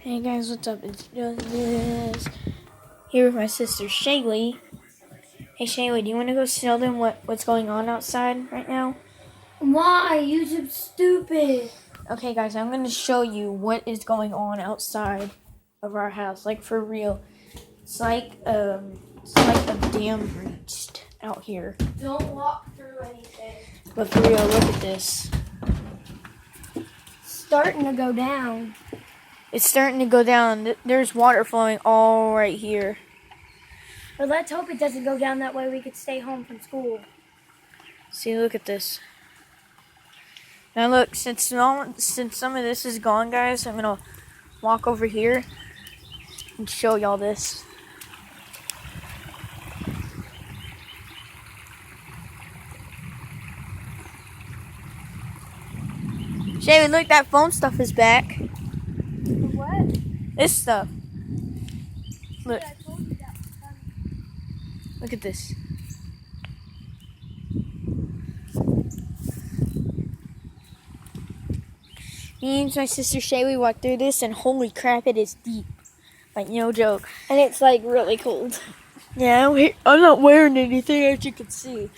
Hey guys, what's up? It's just here with my sister Shaylee. Hey Shaylee, do you want to go show them what's going on outside right now? Why? YouTube's stupid. Okay guys, I'm going to show you what is going on outside of our house. Like for real. It's like a dam breached out here. Don't walk through anything. But for real, look at this. Starting to go down. It's starting to go down. There's water flowing all right here. But let's hope it doesn't go down, that way we could stay home from school. See, look at this. Now look, since some of this is gone, guys, I'm gonna walk over here and show y'all this. Shavy, look, that phone stuff is back. What? This stuff. Look. Yeah, I told you that was coming. Look at this. Me and my sister Shaylee walked through this, and holy crap, it is deep. Like, no joke. And it's like really cold. Yeah, I'm not wearing anything, as you can see.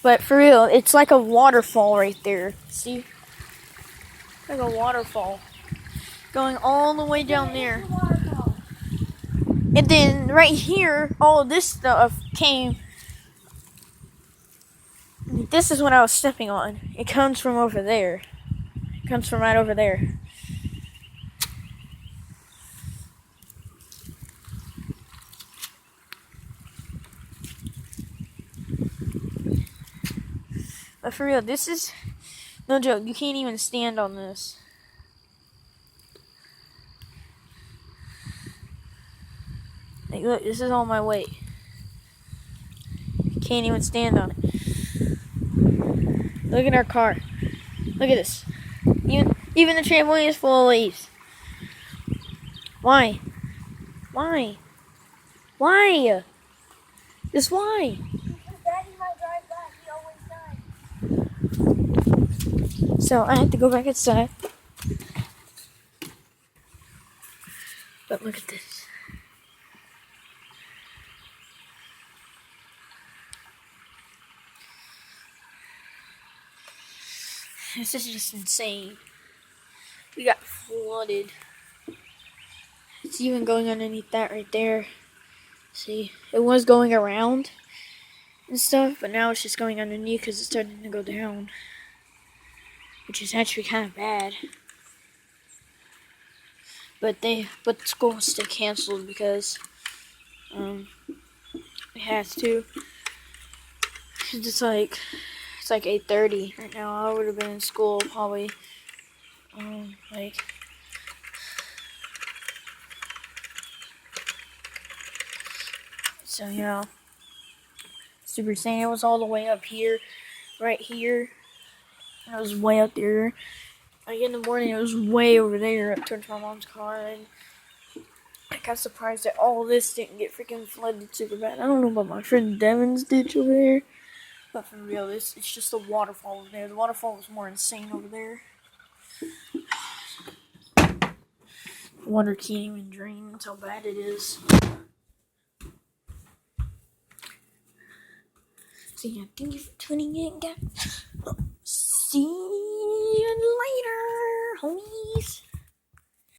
But for real, it's like a waterfall right there. See? Like a waterfall. Going all the way down there. And then right here, all of this stuff came. This is what I was stepping on. It comes from over there. It comes from right over there. But for real, this is no joke. You can't even stand on this. Like, look, this is all my weight. Can't even stand on it. Look at our car. Look at this. Even the trampoline is full of leaves. Why? Why? Why? Just why? Because Daddy might drive back. He always does. So I have to go back inside. But look at this. This is just insane. We got flooded. It's even going underneath that right there. See, it was going around and stuff, but now it's just going underneath because it's starting to go down, which is actually kind of bad. But school was still canceled because it has to. It's like 8:30 right now. I would have been in school probably so yeah. Super insane. It was all the way up here, right here. It was way up there. Like in the morning, it was way over there up towards my mom's car, and I got surprised that all this didn't get freaking flooded super bad. I don't know about my friend Devin's ditch over there, but for real, it's just a waterfall over there. The waterfall was more insane over there. Water can't even drain. That's how bad it is. So yeah, thank you for tuning in, guys. See you later, homies.